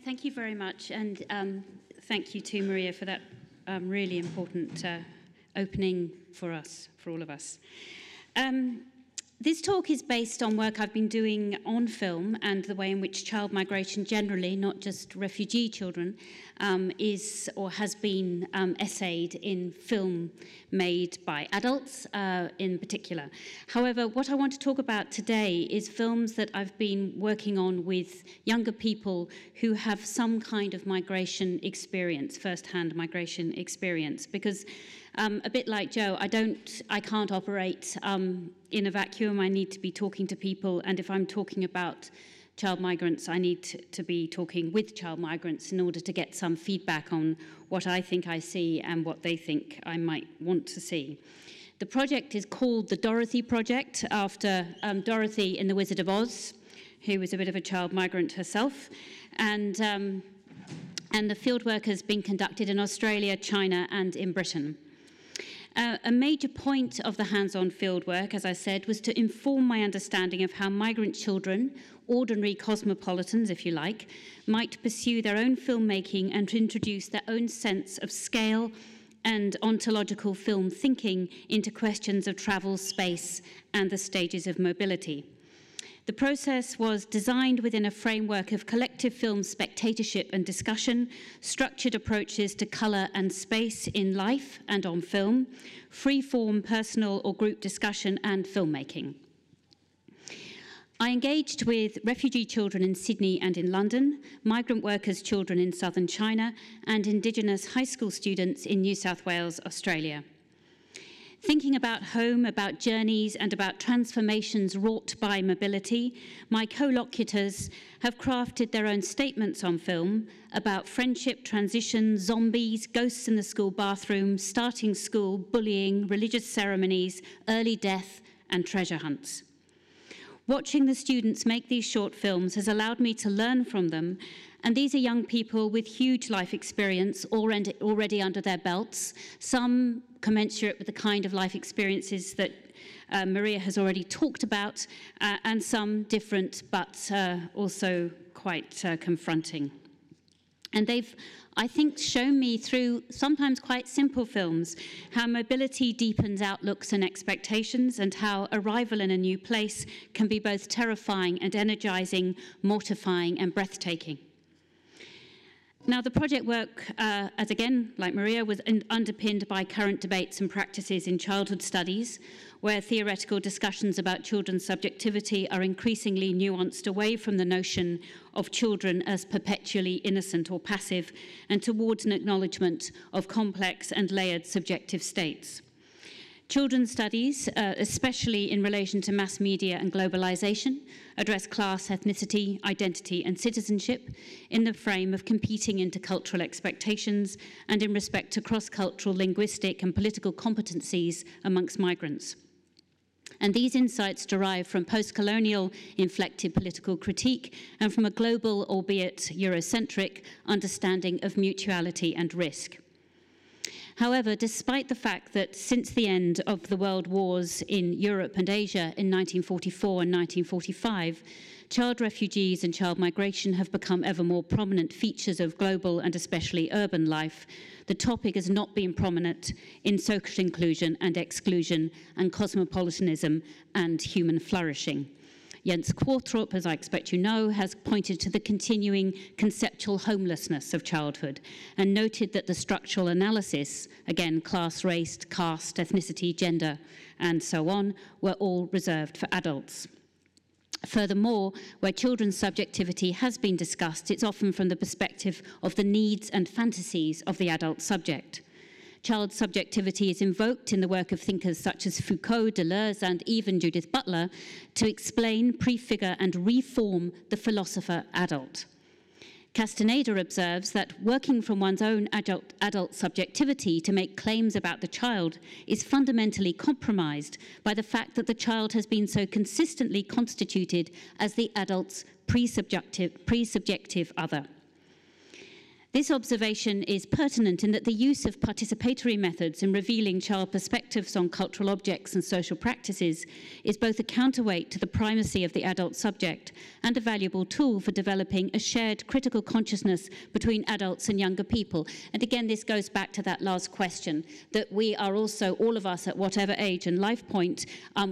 Thank you very much, and thank you to Maria for that really important opening for us, for all of us. This talk is based on work I've been doing on film and the way in which child migration generally, not just refugee children, is or has been essayed in film made by adults in particular. However, what I want to talk about today is films that I've been working on with younger people who have some kind of migration experience, first-hand migration experience, because a bit like Joe, I can't operate in a vacuum. I need to be talking to people, and if I'm talking about child migrants, I need to be talking with child migrants in order to get some feedback on what I think I see and what they think I might want to see. The project is called the Dorothy Project, after Dorothy in The Wizard of Oz, who was a bit of a child migrant herself, and the fieldwork has been conducted in Australia, China, and in Britain. A major point of the hands-on fieldwork, as I said, was to inform my understanding of how migrant children, ordinary cosmopolitans, if you like, might pursue their own filmmaking and to introduce their own sense of scale and ontological film thinking into questions of travel, space, and the stages of mobility. The process was designed within a framework of collective film spectatorship and discussion, structured approaches to colour and space in life and on film, free-form personal or group discussion, and filmmaking. I engaged with refugee children in Sydney and in London, migrant workers' children in southern China, and Indigenous high school students in New South Wales, Australia. Thinking about home, about journeys, and about transformations wrought by mobility, my co-locutors have crafted their own statements on film about friendship, transition, zombies, ghosts in the school bathroom, starting school, bullying, religious ceremonies, early death, and treasure hunts. Watching the students make these short films has allowed me to learn from them, and these are young people with huge life experience already under their belts, some commensurate with the kind of life experiences that Maria has already talked about, and some different but also quite confronting. And they've, I think, shown me through sometimes quite simple films how mobility deepens outlooks and expectations, and how arrival in a new place can be both terrifying and energizing, mortifying and breathtaking. Now, the project work, as again, like Maria, was underpinned by current debates and practices in childhood studies, where theoretical discussions about children's subjectivity are increasingly nuanced away from the notion of children as perpetually innocent or passive, and towards an acknowledgement of complex and layered subjective states. Children's studies, especially in relation to mass media and globalization, address class, ethnicity, identity, and citizenship in the frame of competing intercultural expectations and in respect to cross-cultural, linguistic, and political competencies amongst migrants. And these insights derive from post-colonial inflected political critique and from a global, albeit Eurocentric, understanding of mutuality and risk. However, despite the fact that since the end of the world wars in Europe and Asia in 1944 and 1945, child refugees and child migration have become ever more prominent features of global and especially urban life, the topic has not been prominent in social inclusion and exclusion and cosmopolitanism and human flourishing. Jens Quartrup, as I expect you know, has pointed to the continuing conceptual homelessness of childhood and noted that the structural analysis, again, class, race, caste, ethnicity, gender, and so on, were all reserved for adults. Furthermore, where children's subjectivity has been discussed, it's often from the perspective of the needs and fantasies of the adult subject. Child subjectivity is invoked in the work of thinkers such as Foucault, Deleuze, and even Judith Butler to explain, prefigure, and reform the philosopher adult. Castaneda observes that working from one's own adult subjectivity to make claims about the child is fundamentally compromised by the fact that the child has been so consistently constituted as the adult's pre-subjective other. This observation is pertinent in that the use of participatory methods in revealing child perspectives on cultural objects and social practices is both a counterweight to the primacy of the adult subject and a valuable tool for developing a shared critical consciousness between adults and younger people. And again, this goes back to that last question, that we are also, all of us at whatever age and life point,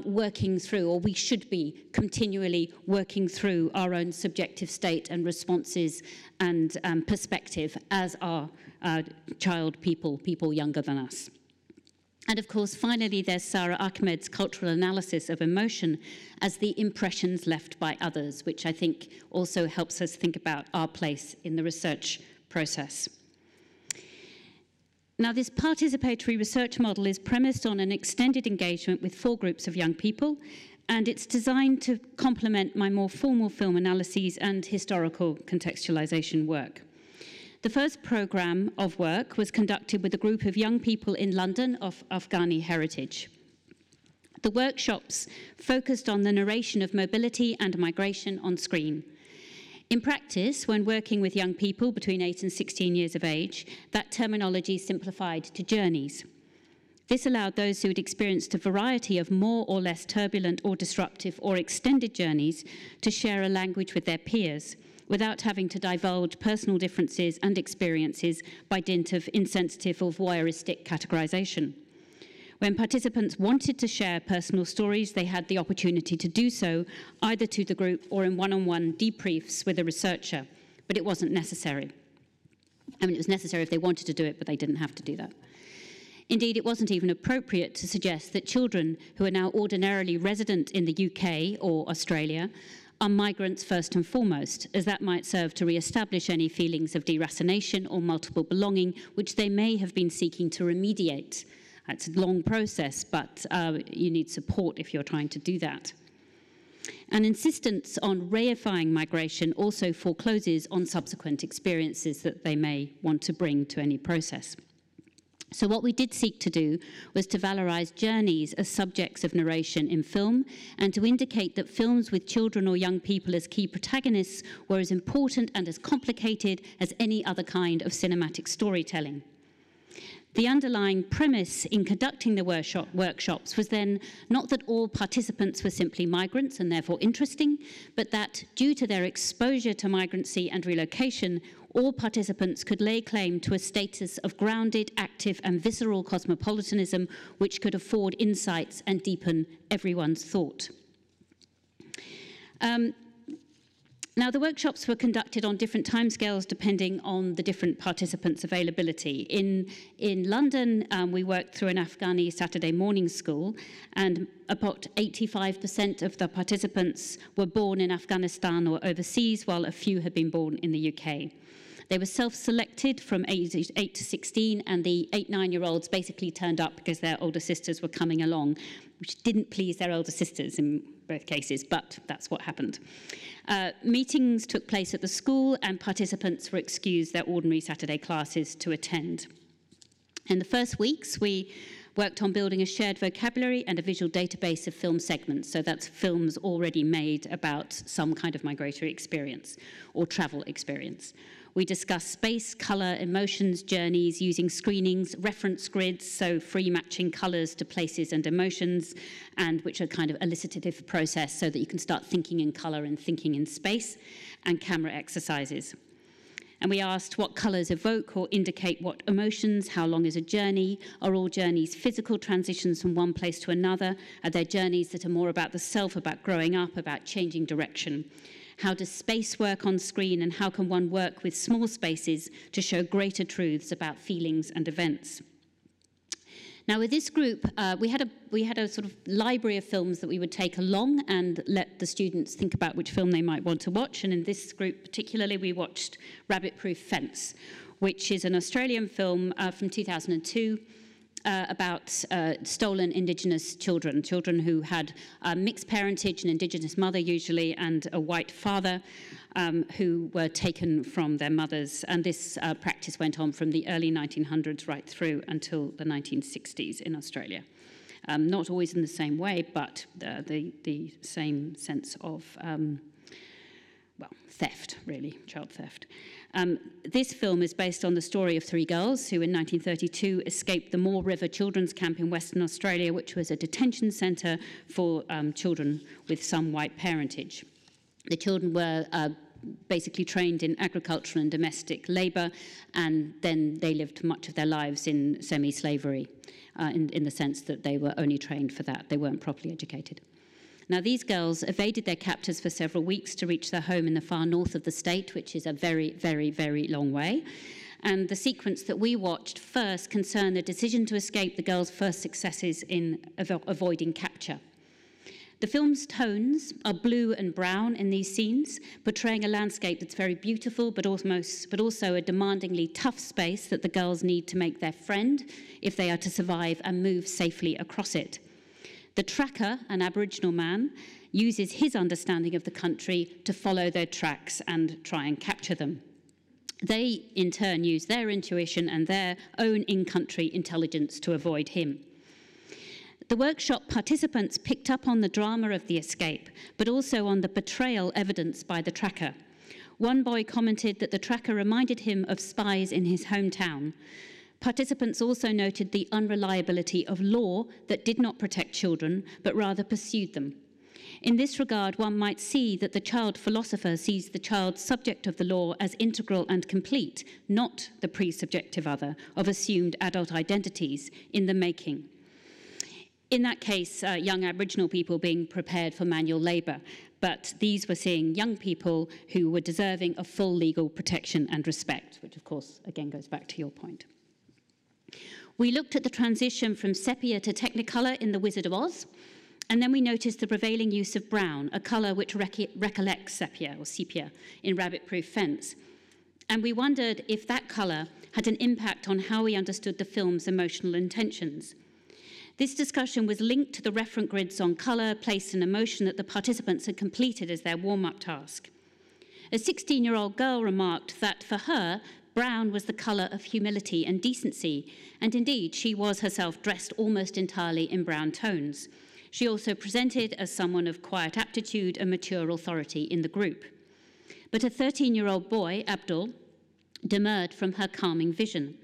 working through, or we should be continually working through our own subjective state and responses and perspective as our child people younger than us. And of course, finally, there's Sarah Ahmed's cultural analysis of emotion as the impressions left by others, which I think also helps us think about our place in the research process. Now, this participatory research model is premised on an extended engagement with 4 groups of young people, and it's designed to complement my more formal film analyses and historical contextualization work. The first programme of work was conducted with a group of young people in London of Afghani heritage. The workshops focused on the narration of mobility and migration on screen. In practice, when working with young people between 8 and 16 years of age, that terminology simplified to journeys. This allowed those who had experienced a variety of more or less turbulent or disruptive or extended journeys to share a language with their peers without having to divulge personal differences and experiences by dint of insensitive or voyeuristic categorization. When participants wanted to share personal stories, they had the opportunity to do so, either to the group or in one-on-one debriefs with a researcher, but it wasn't necessary. I mean, it was necessary if they wanted to do it, but they didn't have to do that. Indeed, it wasn't even appropriate to suggest that children who are now ordinarily resident in the UK or Australia are migrants first and foremost, as that might serve to re-establish any feelings of deracination or multiple belonging, which they may have been seeking to remediate. It's a long process, but you need support if you're trying to do that. An insistence on reifying migration also forecloses on subsequent experiences that they may want to bring to any process. So what we did seek to do was to valorize journeys as subjects of narration in film and to indicate that films with children or young people as key protagonists were as important and as complicated as any other kind of cinematic storytelling. The underlying premise in conducting the workshops was then not that all participants were simply migrants and therefore interesting, but that due to their exposure to migrancy and relocation, all participants could lay claim to a status of grounded, active and visceral cosmopolitanism which could afford insights and deepen everyone's thought. Now, the workshops were conducted on different timescales depending on the different participants' availability. In London, we worked through an Afghani Saturday morning school, and about 85% of the participants were born in Afghanistan or overseas, while a few had been born in the UK. They were self-selected from ages 8 to 16, and the 8-9-year-olds basically turned up because their older sisters were coming along, which didn't please their older sisters in both cases, but that's what happened. Meetings took place at the school, and participants were excused their ordinary Saturday classes to attend. In the first weeks, we worked on building a shared vocabulary and a visual database of film segments, so that's films already made about some kind of migratory experience or travel experience. We discussed space, colour, emotions, journeys, using screenings, reference grids, so free matching colours to places and emotions, and which are kind of elicitative process so that you can start thinking in colour and thinking in space, and camera exercises. And we asked what colours evoke or indicate what emotions, how long is a journey, are all journeys physical transitions from one place to another, are there journeys that are more about the self, about growing up, about changing direction? How does space work on screen, and how can one work with small spaces to show greater truths about feelings and events? Now, with this group, we had a sort of library of films that we would take along and let the students think about which film they might want to watch. And in this group particularly, we watched Rabbit Proof Fence, which is an Australian film from 2002. About stolen Indigenous children who had mixed parentage, an Indigenous mother usually, and a white father who were taken from their mothers. And this practice went on from the early 1900s right through until the 1960s in Australia. Not always in the same way, but the same sense of, theft, really, child theft. This film is based on the story of 3 girls who in 1932 escaped the Moore River Children's Camp in Western Australia, which was a detention centre for children with some white parentage. The children were basically trained in agricultural and domestic labour, and then they lived much of their lives in semi-slavery, in the sense that they were only trained for that. They weren't properly educated. Now, these girls evaded their captors for several weeks to reach their home in the far north of the state, which is a very, very, very long way. And the sequence that we watched first concerned the decision to escape the girls' first successes in avoiding capture. The film's tones are blue and brown in these scenes, portraying a landscape that's very beautiful, but also a demandingly tough space that the girls need to make their friend if they are to survive and move safely across it. The tracker, an Aboriginal man, uses his understanding of the country to follow their tracks and try and capture them. They, in turn, use their intuition and their own in-country intelligence to avoid him. The workshop participants picked up on the drama of the escape, but also on the betrayal evidenced by the tracker. One boy commented that the tracker reminded him of spies in his hometown. Participants also noted the unreliability of law that did not protect children, but rather pursued them. In this regard, one might see that the child philosopher sees the child subject of the law as integral and complete, not the pre-subjective other of assumed adult identities in the making. In that case, young Aboriginal people being prepared for manual labour, but these were seeing young people who were deserving of full legal protection and respect, which of course, again, goes back to your point. We looked at the transition from sepia to technicolor in The Wizard of Oz, and then we noticed the prevailing use of brown, a colour which recollects sepia or sepia in Rabbit-Proof Fence. And we wondered if that colour had an impact on how we understood the film's emotional intentions. This discussion was linked to the referent grids on colour, place and emotion that the participants had completed as their warm-up task. A 16-year-old girl remarked that for her, brown was the colour of humility and decency, and indeed she was herself dressed almost entirely in brown tones. She also presented as someone of quiet aptitude and mature authority in the group. But a 13-year-old boy, Abdul, demurred from her calming vision.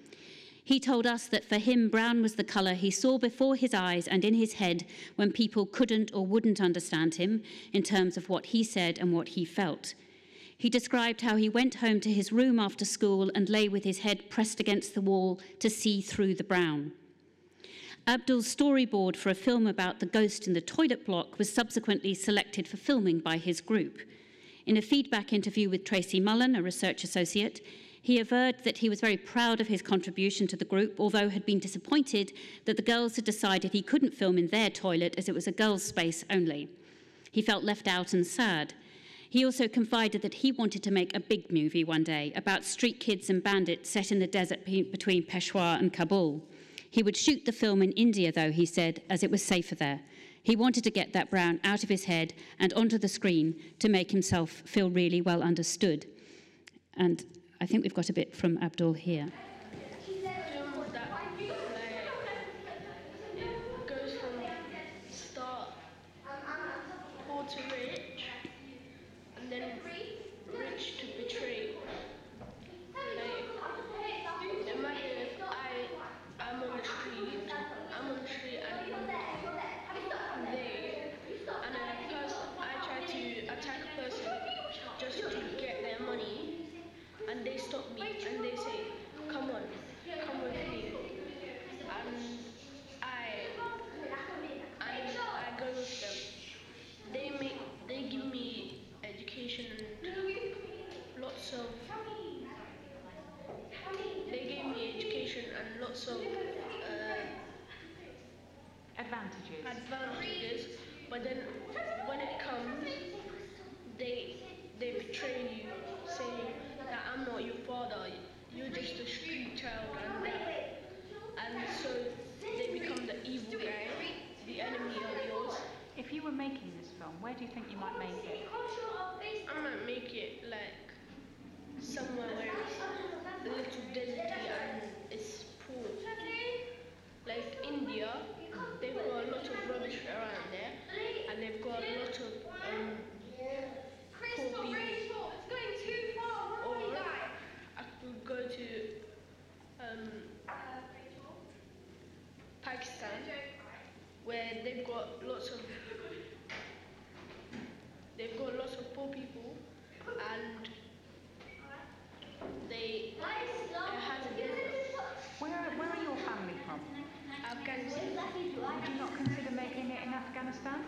He told us that for him, brown was the colour he saw before his eyes and in his head when people couldn't or wouldn't understand him in terms of what he said and what he felt. He described how he went home to his room after school and lay with his head pressed against the wall to see through the brown. Abdul's storyboard for a film about the ghost in the toilet block was subsequently selected for filming by his group. In a feedback interview with Tracy Mullen, a research associate, he averred that he was very proud of his contribution to the group, although had been disappointed that the girls had decided he couldn't film in their toilet as it was a girls' space only. He felt left out and sad. He also confided that he wanted to make a big movie one day about street kids and bandits set in the desert between Peshawar and Kabul. He would shoot the film in India, though, he said, as it was safer there. He wanted to get that brown out of his head and onto the screen to make himself feel really well understood. And I think we've got a bit from Abdul here. Advantages, but then when it comes, they betray you, saying that I'm not your father, you're just a street child, and so they become the evil guy, the enemy of yours. If you were making this film, where do you think you might make it? I might make it like somewhere where it's a little deserty and it's poor. Like India, they've got a lot of rubbish around there, and they've got a lot of poor people. Or Pakistan, where they've got lots of poor people, and they have a desert. Where are your family from? Afghanistan. Would you not consider making it in Afghanistan?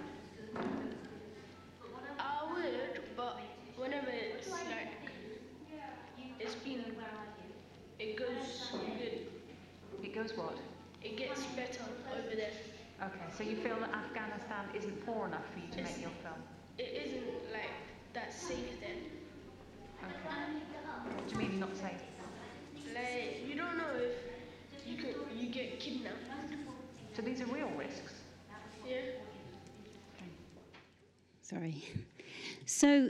I would, but whenever it's like it goes good. It goes what? It gets better over there. Okay, so you feel that Afghanistan isn't poor enough for you to make your film? It isn't like that safe then. Okay. What do you mean not safe? Like you don't know if you get kidnapped. So these are real risks? Yeah. Sorry. So,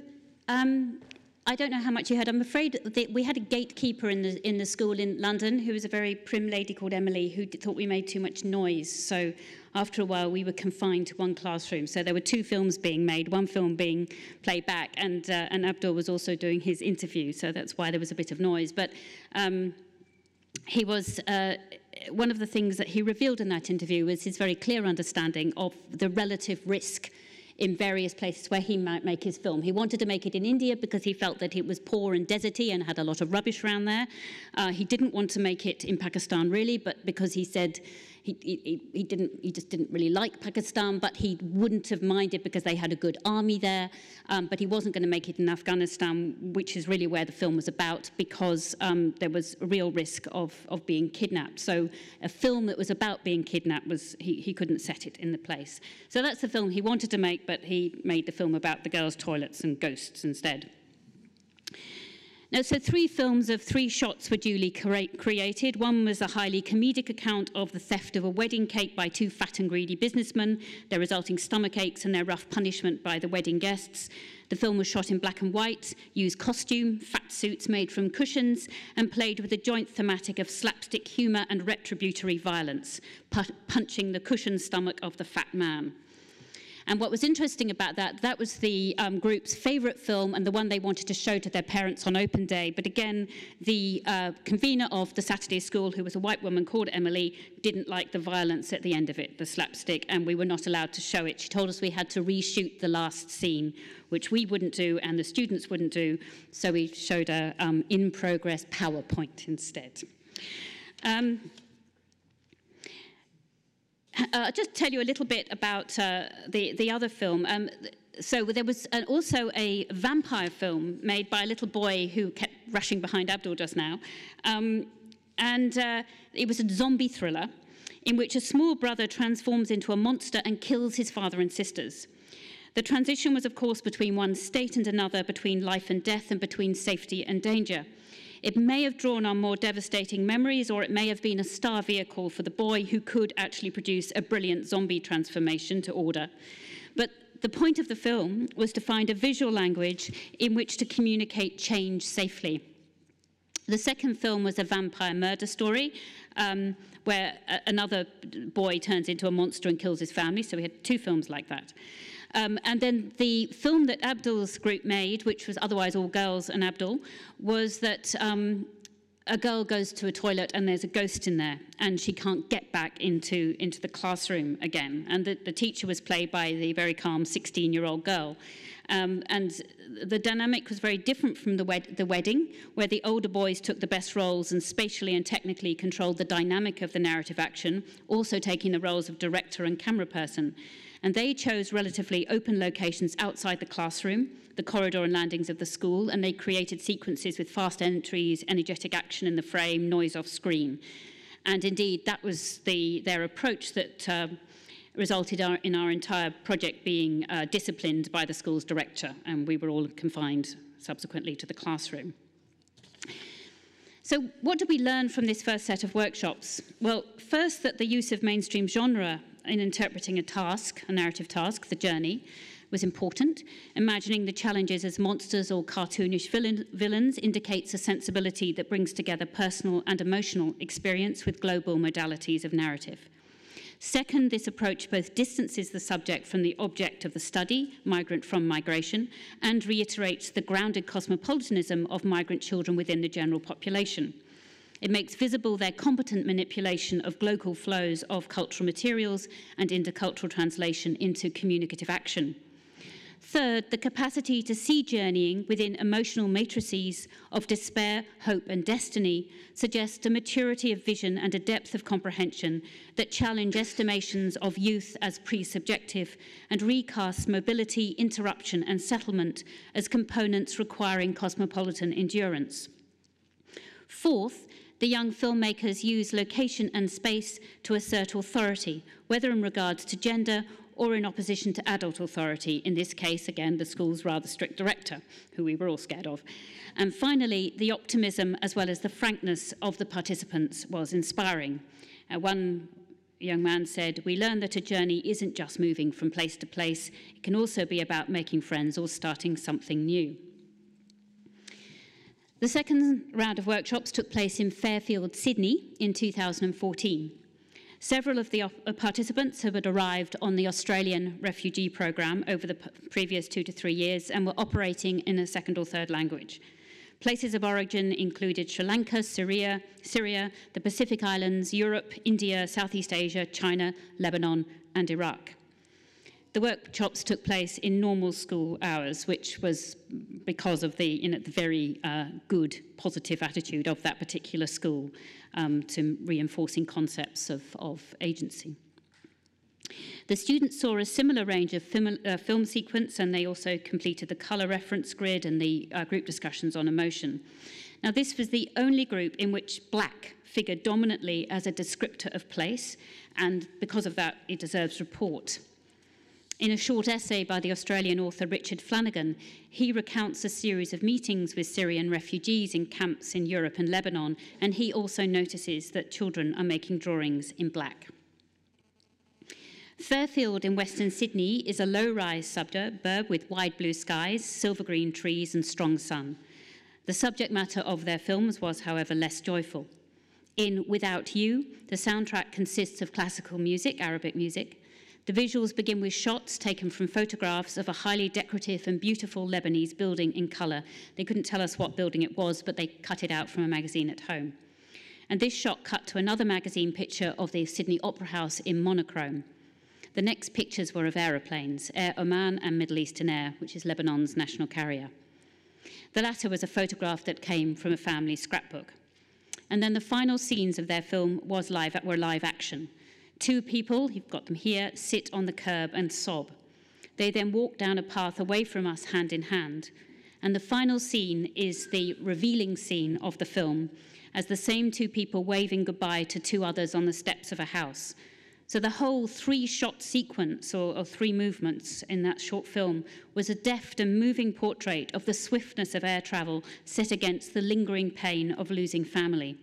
I don't know how much you heard. I'm afraid that we had a gatekeeper in the school in London who was a very prim lady called Emily who thought we made too much noise. So after a while, we were confined to one classroom. So there were 2 films being made, one film being played back, and Abdul was also doing his interview. So that's why there was a bit of noise. But he was... one of the things that he revealed in that interview was his very clear understanding of the relative risk in various places where he might make his film. He wanted to make it in India because he felt that it was poor and deserty and had a lot of rubbish around there. He didn't want to make it in Pakistan really, but because he said he just didn't really like Pakistan, but he wouldn't have minded because they had a good army there. But he wasn't going to make it in Afghanistan, which is really where the film was about, because there was a real risk of being kidnapped. So a film that was about being kidnapped, he couldn't set it in the place. So that's the film he wanted to make, but he made the film about the girls' toilets and ghosts instead. Now, so 3 films of 3 shots were duly created. One was a highly comedic account of the theft of a wedding cake by 2 fat and greedy businessmen, their resulting stomach aches and their rough punishment by the wedding guests. The film was shot in black and white, used costume, fat suits made from cushions, and played with a joint thematic of slapstick humour and retributory violence, punching the cushioned stomach of the fat man. And what was interesting about that was the group's favourite film and the one they wanted to show to their parents on open day. But again, the convener of the Saturday school, who was a white woman called Emily, didn't like the violence at the end of it, the slapstick, and we were not allowed to show it. She told us we had to reshoot the last scene, which we wouldn't do and the students wouldn't do, so we showed a in-progress PowerPoint instead. I'll just tell you a little bit about the other film. So there was also a vampire film made by a little boy who kept rushing behind Abdul just now. It was a zombie thriller in which a small brother transforms into a monster and kills his father and sisters. The transition was, of course, between one state and another, between life and death, and between safety and danger. It may have drawn on more devastating memories, or it may have been a star vehicle for the boy who could actually produce a brilliant zombie transformation to order. But the point of the film was to find a visual language in which to communicate change safely. The second film was a vampire murder story, where another boy turns into a monster and kills his family, so we had 2 films like that. And then the film that Abdul's group made, which was otherwise all girls and Abdul, was that a girl goes to a toilet and there's a ghost in there and she can't get back into the classroom again. And the teacher was played by the very calm 16-year-old girl. And the dynamic was very different from the wedding, where the older boys took the best roles and spatially and technically controlled the dynamic of the narrative action, also taking the roles of director and camera person. And they chose relatively open locations outside the classroom, the corridor and landings of the school, and they created sequences with fast entries, energetic action in the frame, noise off screen. And indeed, that was their approach that resulted in our entire project being disciplined by the school's director, and we were all confined subsequently to the classroom. So what did we learn from this first set of workshops? Well, first, that the use of mainstream genre in interpreting a narrative task, the journey, was important. Imagining the challenges as monsters or cartoonish villains indicates a sensibility that brings together personal and emotional experience with global modalities of narrative. Second, this approach both distances the subject from the object of the study, migrant from migration, and reiterates the grounded cosmopolitanism of migrant children within the general population. It makes visible their competent manipulation of global flows of cultural materials and intercultural translation into communicative action. Third, the capacity to see journeying within emotional matrices of despair, hope, and destiny suggests a maturity of vision and a depth of comprehension that challenge estimations of youth as pre-subjective and recast mobility, interruption, and settlement as components requiring cosmopolitan endurance. Fourth, the young filmmakers use location and space to assert authority, whether in regards to gender or in opposition to adult authority, in this case, again, the school's rather strict director, who we were all scared of. And finally, the optimism as well as the frankness of the participants was inspiring. One young man said, "We learn that a journey isn't just moving from place to place, it can also be about making friends or starting something new." The second round of workshops took place in Fairfield, Sydney in 2014. Several of the participants had arrived on the Australian refugee programme over the previous 2 to 3 years and were operating in a second or third language. Places of origin included Sri Lanka, Syria, the Pacific Islands, Europe, India, Southeast Asia, China, Lebanon, and Iraq. The workshops took place in normal school hours, which was because of the very good, positive attitude of that particular school to reinforcing concepts of agency. The students saw a similar range of film sequence, and they also completed the colour reference grid and the group discussions on emotion. Now, this was the only group in which black figured dominantly as a descriptor of place, and because of that, it deserves report. In a short essay by the Australian author Richard Flanagan, he recounts a series of meetings with Syrian refugees in camps in Europe and Lebanon, and he also notices that children are making drawings in black. Fairfield in Western Sydney is a low-rise suburb with wide blue skies, silver green trees and strong sun. The subject matter of their films was, however, less joyful. In Without You, the soundtrack consists of classical music, Arabic music. The visuals begin with shots taken from photographs of a highly decorative and beautiful Lebanese building in colour. They couldn't tell us what building it was, but they cut it out from a magazine at home. And this shot cut to another magazine picture of the Sydney Opera House in monochrome. The next pictures were of aeroplanes, Air Oman and Middle Eastern Air, which is Lebanon's national carrier. The latter was a photograph that came from a family scrapbook. And then the final scenes of their film were live action. 2 people, you've got them here, sit on the curb and sob. They then walk down a path away from us hand in hand. And the final scene is the revealing scene of the film, as the same 2 people waving goodbye to 2 others on the steps of a house. So the whole 3-shot sequence, or 3 movements in that short film, was a deft and moving portrait of the swiftness of air travel set against the lingering pain of losing family.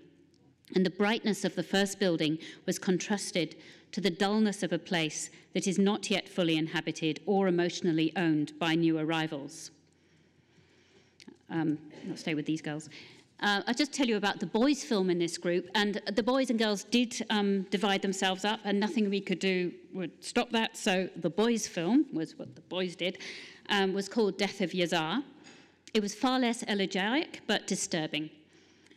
And the brightness of the first building was contrasted to the dullness of a place that is not yet fully inhabited or emotionally owned by new arrivals. I'll stay with these girls. I'll just tell you about the boys' film in this group, and the boys and girls did divide themselves up, and nothing we could do would stop that, so the boys' film was what the boys did, was called Death of Yazar. It was far less elegiac, but disturbing.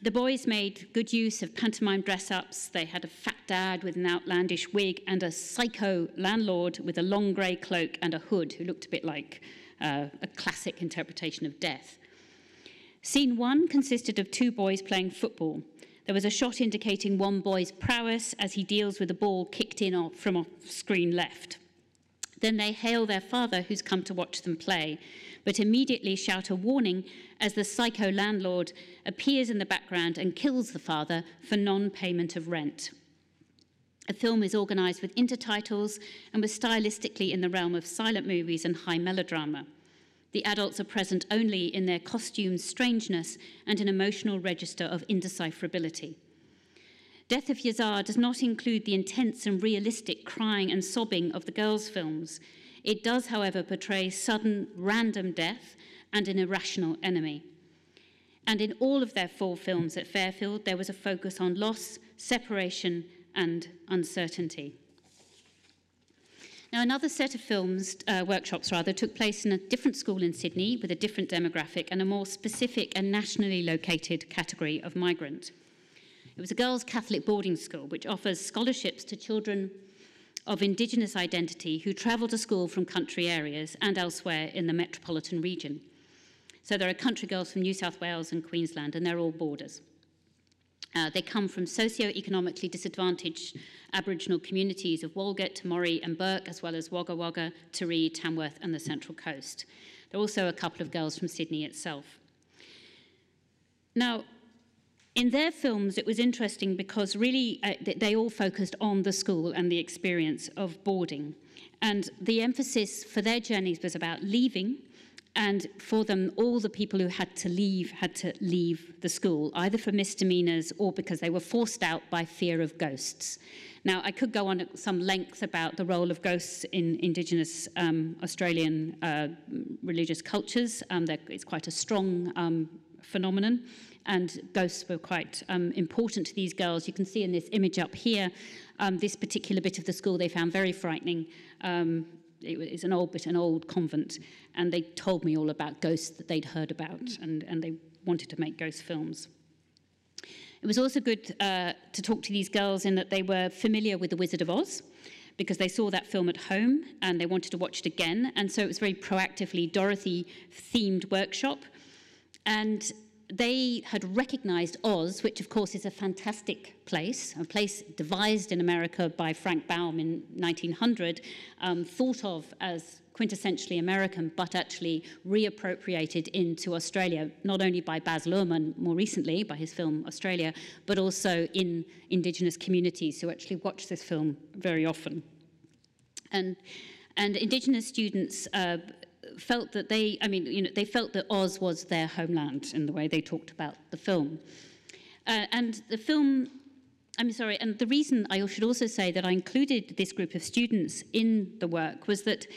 The boys made good use of pantomime dress-ups. They had a fat dad with an outlandish wig and a psycho landlord with a long grey cloak and a hood who looked a bit like a classic interpretation of death. Scene 1 consisted of 2 boys playing football. There was a shot indicating one boy's prowess as he deals with a ball kicked in from off-screen left. Then they hail their father, who's come to watch them play, but immediately shout a warning as the psycho landlord appears in the background and kills the father for non-payment of rent. The film is organised with intertitles and was stylistically in the realm of silent movies and high melodrama. The adults are present only in their costume's strangeness and an emotional register of indecipherability. Death of Yazar does not include the intense and realistic crying and sobbing of the girls' films. It does, however, portray sudden, random death and an irrational enemy. And in all of their 4 films at Fairfield, there was a focus on loss, separation, and uncertainty. Now, another set of workshops took place in a different school in Sydney with a different demographic and a more specific and nationally located category of migrant. It was a girls' Catholic boarding school which offers scholarships to children of Indigenous identity who travel to school from country areas and elsewhere in the metropolitan region. So there are country girls from New South Wales and Queensland, and they're all boarders. They come from socio-economically disadvantaged Aboriginal communities of Walgett, Temori and Burke, as well as Wagga Wagga, Taree, Tamworth and the Central Coast. There are also a couple of girls from Sydney itself. Now, in their films, it was interesting because really they all focused on the school and the experience of boarding. And the emphasis for their journeys was about leaving, and for them, all the people who had to leave the school, either for misdemeanours or because they were forced out by fear of ghosts. Now, I could go on at some length about the role of ghosts in Indigenous Australian religious cultures. It's quite a strong phenomenon, and ghosts were quite important to these girls. You can see in this image up here, this particular bit of the school they found very frightening. It's an old convent, and they told me all about ghosts that they'd heard about, and they wanted to make ghost films. It was also good to talk to these girls in that they were familiar with The Wizard of Oz, because they saw that film at home and they wanted to watch it again, and so it was very proactively Dorothy-themed workshop. And they had recognised Oz, which of course is a fantastic place, a place devised in America by Frank Baum in 1900, thought of as quintessentially American, but actually reappropriated into Australia, not only by Baz Luhrmann more recently, by his film Australia, but also in Indigenous communities who actually watch this film very often. And Indigenous students felt that they felt that Oz was their homeland in the way they talked about the film. And the reason I should also say that I included this group of students in the work was that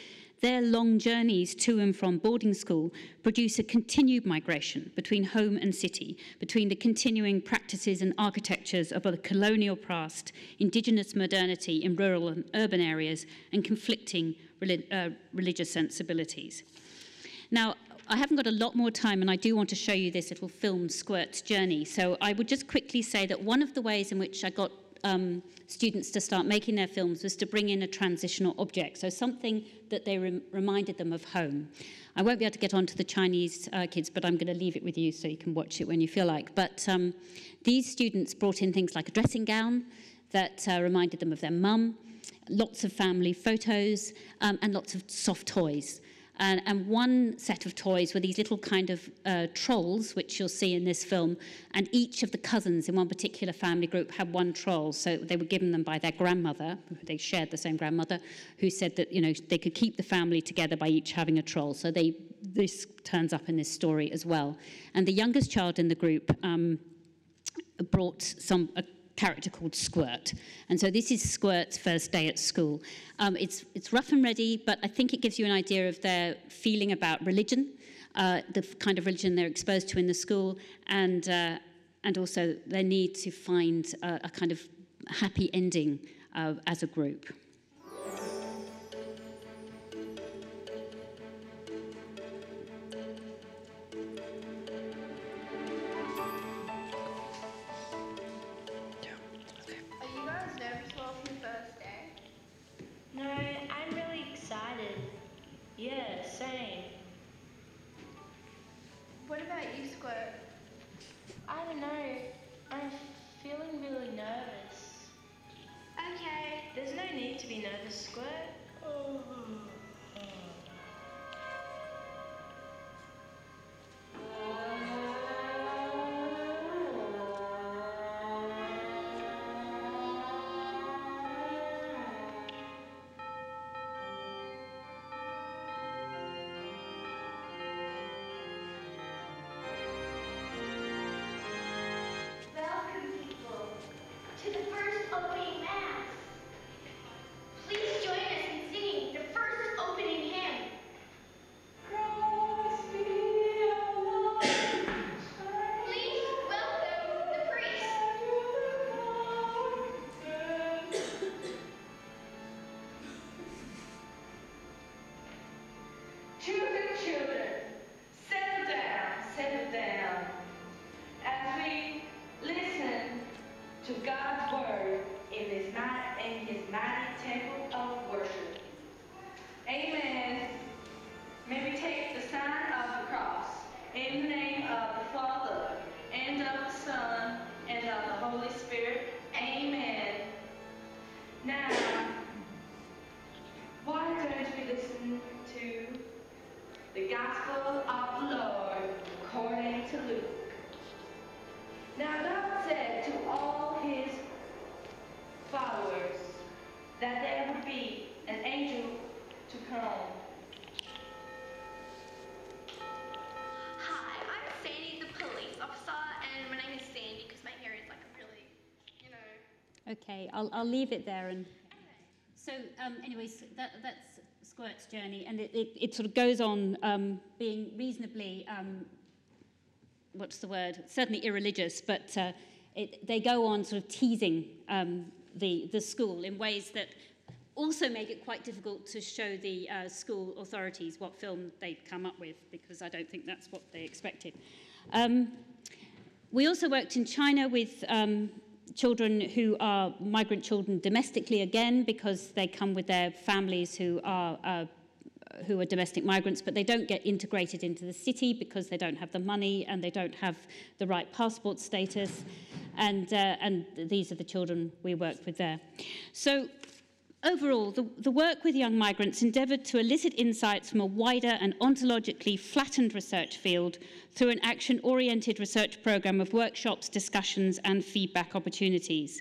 their long journeys to and from boarding school produce a continued migration between home and city, between the continuing practices and architectures of a colonial past, Indigenous modernity in rural and urban areas, and conflicting religious sensibilities. Now, I haven't got a lot more time, and I do want to show you this little film, Squirt's journey. So I would just quickly say that one of the ways in which I got students to start making their films was to bring in a transitional object, so something that they reminded them of home. I won't be able to get on to the Chinese kids, but I'm going to leave it with you so you can watch it when you feel like. But these students brought in things like a dressing gown that reminded them of their mum, lots of family photos, and lots of soft toys. And one set of toys were these little kind of trolls, which you'll see in this film, and each of the cousins in one particular family group had one troll. So they were given them by their grandmother, they shared the same grandmother, who said that, you know, they could keep the family together by each having a troll. So this turns up in this story as well. And the youngest child in the group brought a character called Squirt. And so this is Squirt's first day at school. It's rough and ready, but I think it gives you an idea of their feeling about religion, the kind of religion they're exposed to in the school, and also their need to find a kind of happy ending as a group. No, I'm really excited. Yeah, same. What about you, Squirt? I don't know. I'm feeling really nervous. Okay. There's no need to be nervous, Squirt. Welcome, people, to the first opening mass. Please join us in singing the first opening hymn. Please welcome the priest. Children, settle down, as we listen to God's word in his mighty temple of worship. Amen. May we take the sign of the cross in the name of the Father, and of the Son, and of the Holy Spirit. Amen. Now, why don't we listen to the Gospel of the Lord according to Luke? Now God said to all his followers that there would be an angel to come. Hi, I'm Sandy, the police officer, and my name is Sandy because my hair is like a really, Okay, I'll leave it there. And so, anyways, that's Squirt's journey, and it sort of goes on being reasonably, what's the word? Certainly irreligious, but they go on sort of teasing the school in ways that also make it quite difficult to show the school authorities what film they'd come up with, because I don't think that's what they expected. We also worked in China with children who are migrant children domestically, again, because they come with their families who are domestic migrants, but they don't get integrated into the city because they don't have the money and they don't have the right passport status. And these are the children we worked with there. So overall, the work with young migrants endeavoured to elicit insights from a wider and ontologically flattened research field through an action-oriented research programme of workshops, discussions and feedback opportunities.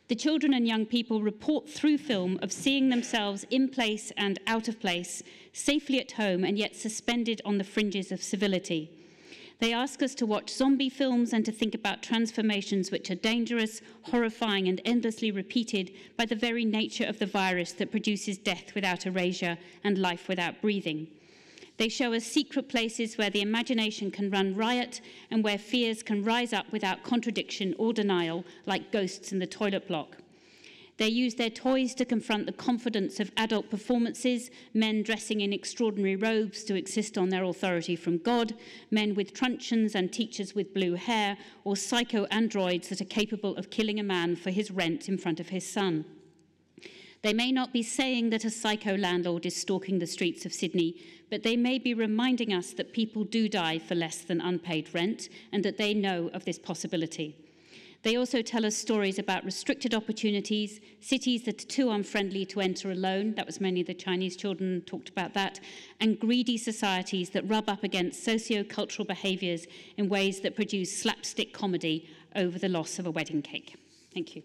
The children and young people report through film of seeing themselves in place and out of place, safely at home and yet suspended on the fringes of civility. They ask us to watch zombie films and to think about transformations which are dangerous, horrifying and endlessly repeated by the very nature of the virus that produces death without erasure and life without breathing. They show us secret places where the imagination can run riot and where fears can rise up without contradiction or denial, like ghosts in the toilet block. They use their toys to confront the confidence of adult performances, men dressing in extraordinary robes to insist on their authority from God, men with truncheons and teachers with blue hair, or psycho androids that are capable of killing a man for his rent in front of his son. They may not be saying that a psycho landlord is stalking the streets of Sydney, but they may be reminding us that people do die for less than unpaid rent and that they know of this possibility. They also tell us stories about restricted opportunities, cities that are too unfriendly to enter alone, that was mainly the Chinese children talked about that, and greedy societies that rub up against socio-cultural behaviours in ways that produce slapstick comedy over the loss of a wedding cake. Thank you.